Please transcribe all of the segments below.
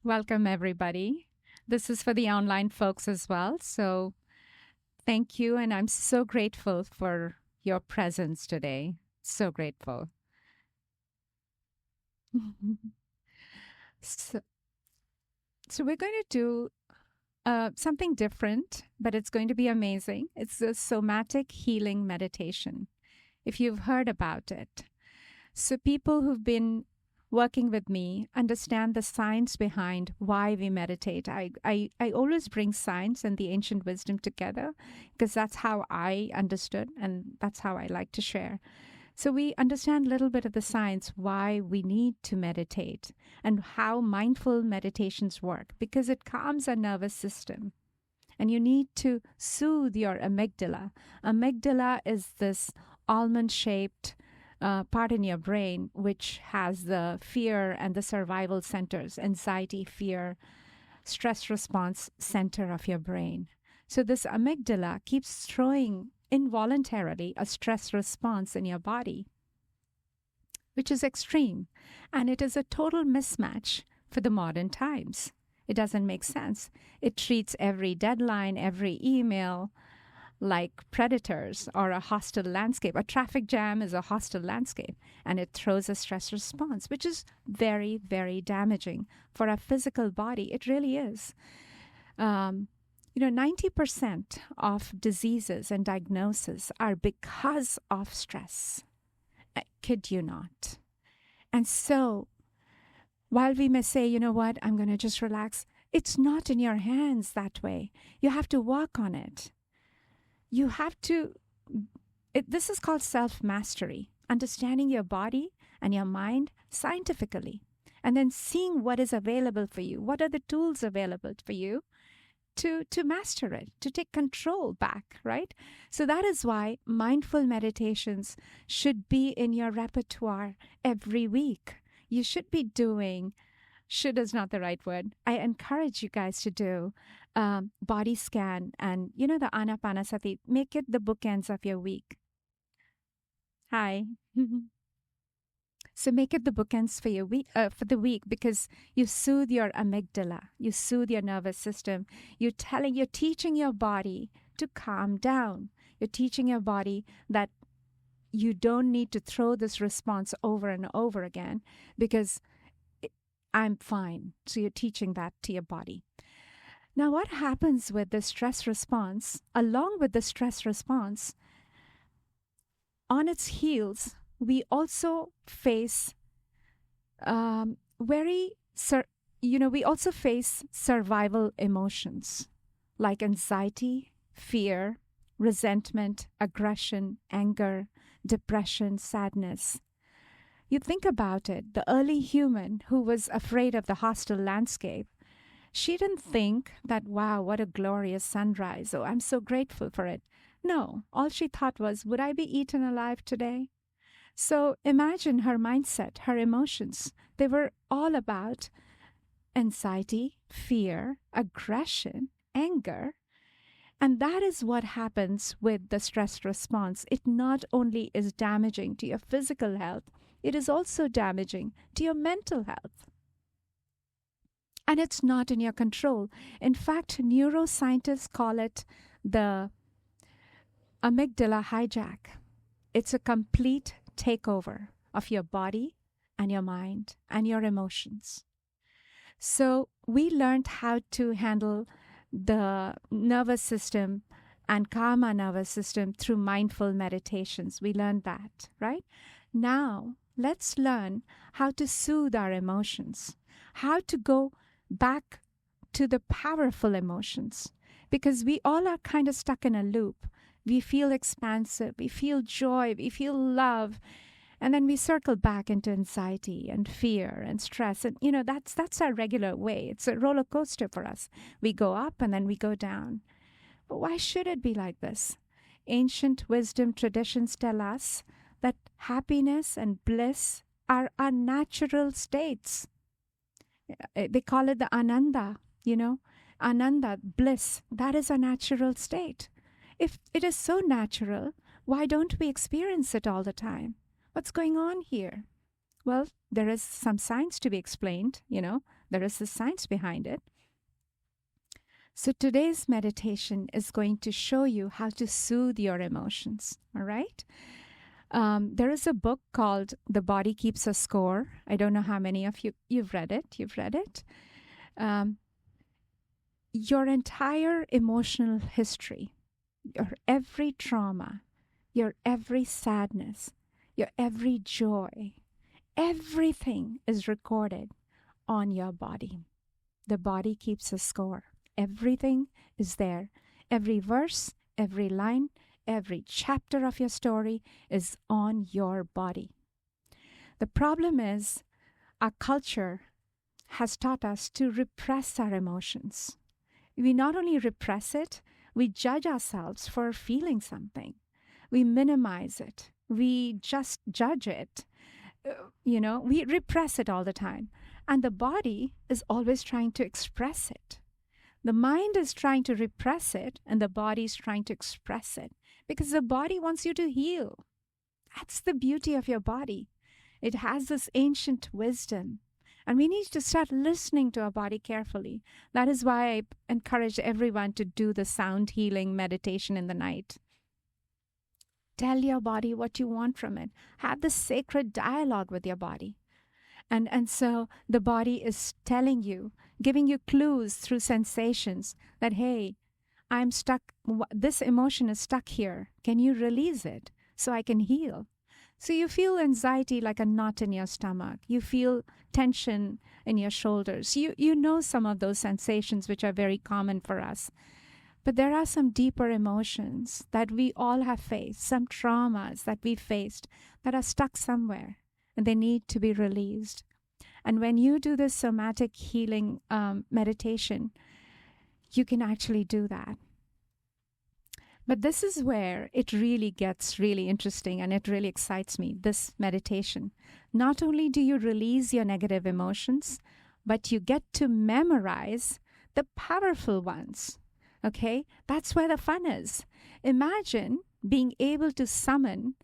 Welcome, everybody. This is for the online folks as well. So, thank you. And I'm so grateful for your presence today. So grateful. so, so, we're going to do something different, but it's going to be amazing. It's a somatic healing meditation, if you've heard about it. So, people who've been working with me understand the science behind why we meditate. I always bring science and the ancient wisdom together because that's how I understood and that's how I like to share. So we understand a little bit of the science, why we need to meditate and how mindful meditations work, because it calms our nervous system. And you need to soothe your amygdala. Amygdala is this almond-shaped part in your brain, which has the fear and the survival centers, anxiety, fear, stress response center of your brain. So this amygdala keeps throwing involuntarily a stress response in your body, which is extreme. And it is a total mismatch for the modern times. It doesn't make sense. It treats every deadline, every email, like predators or a hostile landscape. A traffic jam is a hostile landscape, and it throws a stress response, which is very, very damaging for our physical body. It really is. 90% of diseases and diagnoses are because of stress. I kid you not. And so, while we may say, you know what, I'm going to just relax, it's not in your hands that way. You have to work on it. You have to, this is called self-mastery, understanding your body and your mind scientifically, and then seeing what is available for you. What are the tools available for you to master it, to take control back, right? So that is why mindful meditations should be in your repertoire every week. You should be doing, should is not the right word. I encourage you guys to do body scan and, the Anapanasati. Make it the bookends of your week. Hi. So make it the bookends for your week, for the week, because you soothe your amygdala, you soothe your nervous system. You're teaching your body to calm down. You're teaching your body that you don't need to throw this response over and over again because I'm fine. So you're teaching that to your body. Now, what happens with the stress response? Along with the stress response, on its heels, we also face we also face survival emotions like anxiety, fear, resentment, aggression, anger, depression, sadness. You think about it, the early human who was afraid of the hostile landscape, she didn't think that, wow, what a glorious sunrise. Oh, I'm so grateful for it. No, all she thought was, would I be eaten alive today? So imagine her mindset, her emotions. They were all about anxiety, fear, aggression, anger. And that is what happens with the stress response. It not only is damaging to your physical health, it is also damaging to your mental health. And it's not in your control. In fact, neuroscientists call it the amygdala hijack. It's a complete takeover of your body and your mind and your emotions. So we learned how to handle the nervous system and calm our nervous system through mindful meditations. We learned that, right? Now, let's learn how to soothe our emotions, how to go back to the powerful emotions, because we all are kind of stuck in a loop. We feel expansive, we feel joy, we feel love, and then we circle back into anxiety and fear and stress. And, that's our regular way. It's a roller coaster for us. We go up and then we go down. But why should it be like this? Ancient wisdom traditions tell us that happiness and bliss are unnatural states. They call it the ananda, ananda, bliss. That is a natural state. If it is so natural, why don't we experience it all the time? What's going on here? Well, there is some science to be explained, There is the science behind it. So today's meditation is going to show you how to soothe your emotions. All right. There is a book called The Body Keeps a Score. I don't know how many of you've read it. You've read it. Your entire emotional history, your every trauma, your every sadness, your every joy, everything is recorded on your body. The body keeps a score. Everything is there. Every verse, every line, every chapter of your story is on your body. The problem is our culture has taught us to repress our emotions. We not only repress it, we judge ourselves for feeling something. We minimize it. We just judge it. We repress it all the time. And the body is always trying to express it. The mind is trying to repress it, and the body is trying to express it because the body wants you to heal. That's the beauty of your body. It has this ancient wisdom, and we need to start listening to our body carefully. That is why I encourage everyone to do the sound healing meditation in the night. Tell your body what you want from it. Have the sacred dialogue with your body. And so the body is telling you, giving you clues through sensations that, hey, I'm stuck. This emotion is stuck here. Can you release it so I can heal? So you feel anxiety like a knot in your stomach. You feel tension in your shoulders. You know some of those sensations which are very common for us. But there are some deeper emotions that we all have faced, some traumas that we faced that are stuck somewhere, and they need to be released. And when you do this somatic healing meditation, you can actually do that. But this is where it really gets really interesting, and it really excites me, this meditation. Not only do you release your negative emotions, but you get to memorize the powerful ones. Okay? That's where the fun is. Imagine being able to summon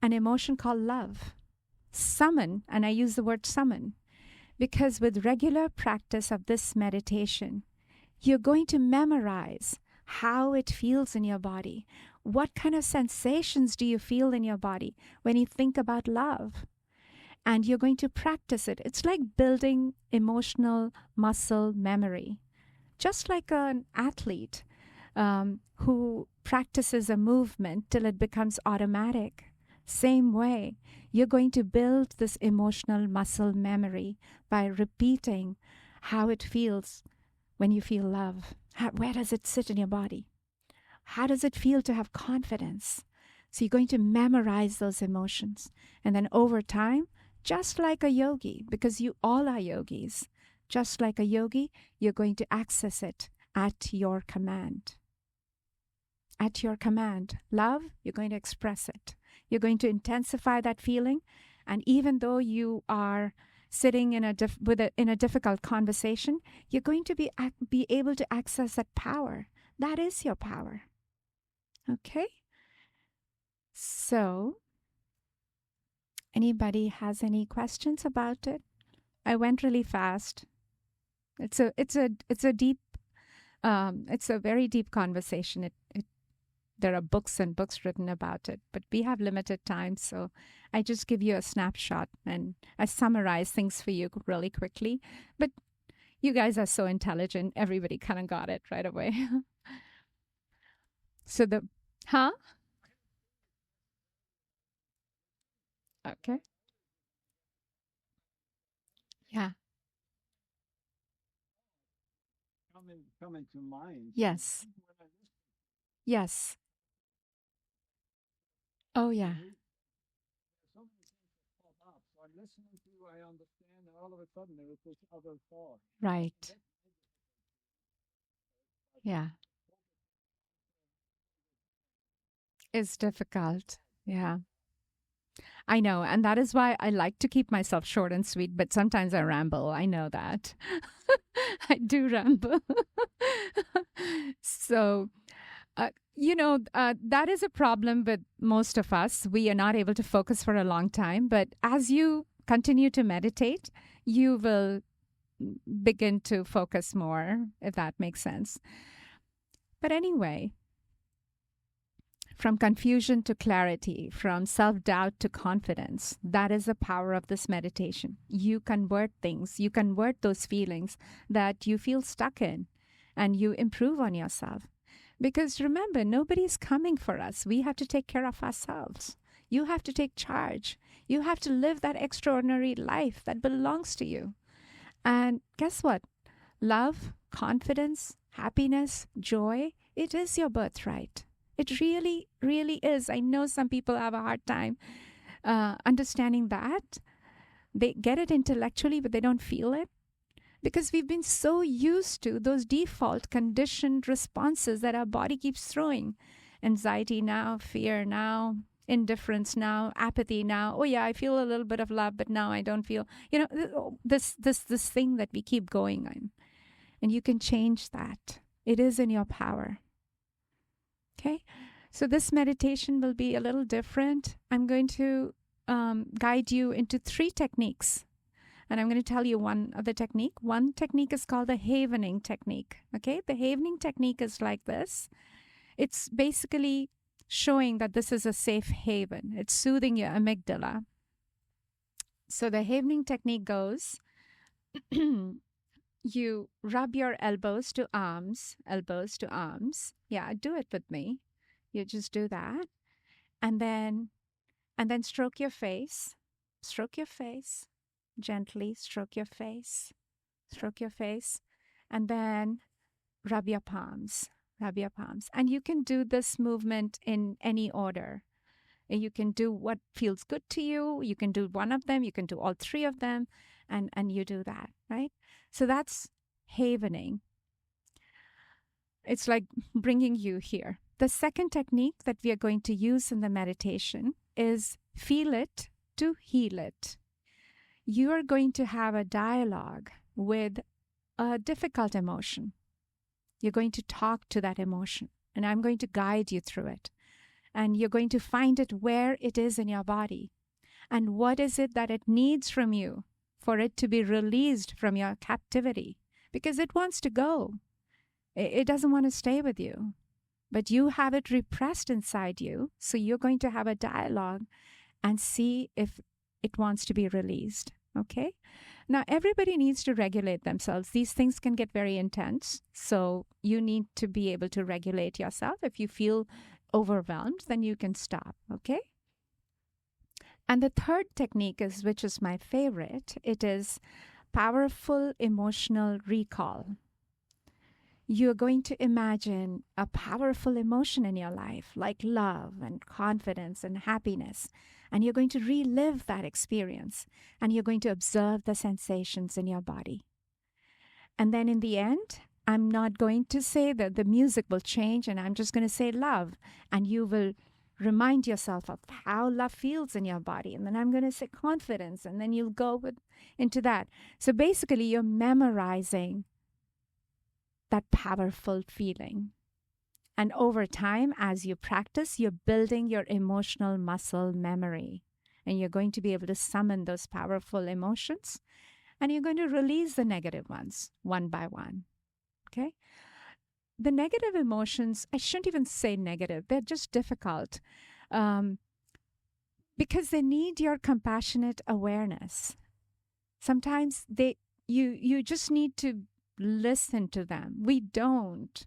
an emotion called love. Summon, and I use the word summon, because with regular practice of this meditation, you're going to memorize how it feels in your body. What kind of sensations do you feel in your body when you think about love? And you're going to practice it. It's like building emotional muscle memory. Just like an athlete who practices a movement till it becomes automatic. Same way, you're going to build this emotional muscle memory by repeating how it feels when you feel love. Where does it sit in your body? How does it feel to have confidence? So you're going to memorize those emotions. And then over time, just like a yogi, because you all are yogis, just like a yogi, you're going to access it at your command. At your command. Love, you're going to express it. You're going to intensify that feeling. And even though you are sitting in a difficult conversation, you're going to be able to access that power. That is your power. Okay? So, anybody has any questions about it? I went really fast. It's a very deep conversation. There are books and books written about it, but we have limited time, so I just give you a snapshot and I summarize things for you really quickly. But you guys are so intelligent. Everybody kind of got it right away. So Okay. Yeah. Coming to mind. Yes. Yes. Oh, yeah. So many things that pop up. So I'm listening to you, I understand, and all of a sudden there is this other thought. Right. Yeah. It's difficult. Yeah. I know. And that is why I like to keep myself short and sweet, but sometimes I ramble. I know that. I do ramble. So, that is a problem with most of us. We are not able to focus for a long time. But as you continue to meditate, you will begin to focus more, if that makes sense. But anyway, from confusion to clarity, from self doubt to confidence, that is the power of this meditation. You convert things, you convert those feelings that you feel stuck in, and you improve on yourself. Because remember, nobody's coming for us. We have to take care of ourselves. You have to take charge. You have to live that extraordinary life that belongs to you. And guess what? Love, confidence, happiness, joy, it is your birthright. It really, really is. I know some people have a hard time understanding that. They get it intellectually, but they don't feel it. Because we've been so used to those default conditioned responses that our body keeps throwing. Anxiety now, fear now, indifference now, apathy now. Oh yeah, I feel a little bit of love, but now I don't feel, this thing that we keep going on. And you can change that. It is in your power. Okay? So this meditation will be a little different. I'm going to guide you into 3 techniques. And I'm going to tell you one other technique. One technique is called the havening technique. Okay? The havening technique is like this. It's basically showing that this is a safe haven. It's soothing your amygdala. So the havening technique goes, you rub your elbows to arms. Yeah, do it with me. You just do that. And then stroke your face. Gently stroke your face, and then rub your palms. And you can do this movement in any order. You can do what feels good to you. You can do one of them. You can do all 3 of them, and you do that, right? So that's havening. It's like bringing you here. The second technique that we are going to use in the meditation is feel it to heal it. You are going to have a dialogue with a difficult emotion. You're going to talk to that emotion, and I'm going to guide you through it. And you're going to find it where it is in your body. And what is it that it needs from you for it to be released from your captivity? Because it wants to go. It doesn't want to stay with you. But you have it repressed inside you. So you're going to have a dialogue and see if it wants to be released. Okay? Now, everybody needs to regulate themselves. These things can get very intense. So you need to be able to regulate yourself. If you feel overwhelmed, then you can stop. Okay? And the third technique is, which is my favorite, it is powerful emotional recall. You're going to imagine a powerful emotion in your life, like love and confidence and happiness. And you're going to relive that experience. And you're going to observe the sensations in your body. And then in the end, I'm not going to say that the music will change, and I'm just going to say love. And you will remind yourself of how love feels in your body. And then I'm going to say confidence. And then you'll go into that. So basically, you're memorizing that powerful feeling. And over time, as you practice, you're building your emotional muscle memory. And you're going to be able to summon those powerful emotions. And you're going to release the negative ones one by one. Okay? The negative emotions, I shouldn't even say negative. They're just difficult. Because they need your compassionate awareness. Sometimes you just need to listen to them. We don't.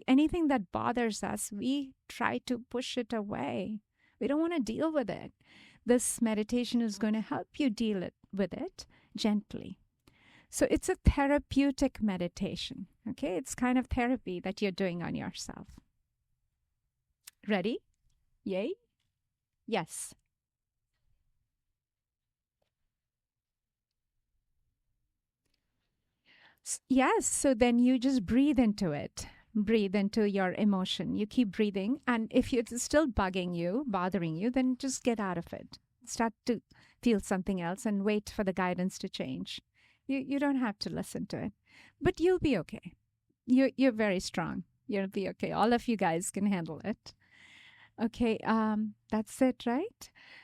Anything that bothers us, we try to push it away. We don't want to deal with it. This meditation is going to help you deal with it gently. So it's a therapeutic meditation. Okay? It's kind of therapy that you're doing on yourself. Ready? Yay? Yes. Yes. So then you just breathe into it. Breathe into your emotion. You keep breathing. And if it's still bothering you, then just get out of it. Start to feel something else and wait for the guidance to change. You don't have to listen to it. But you'll be okay. You're very strong. You'll be okay. All of you guys can handle it. Okay, that's it, right?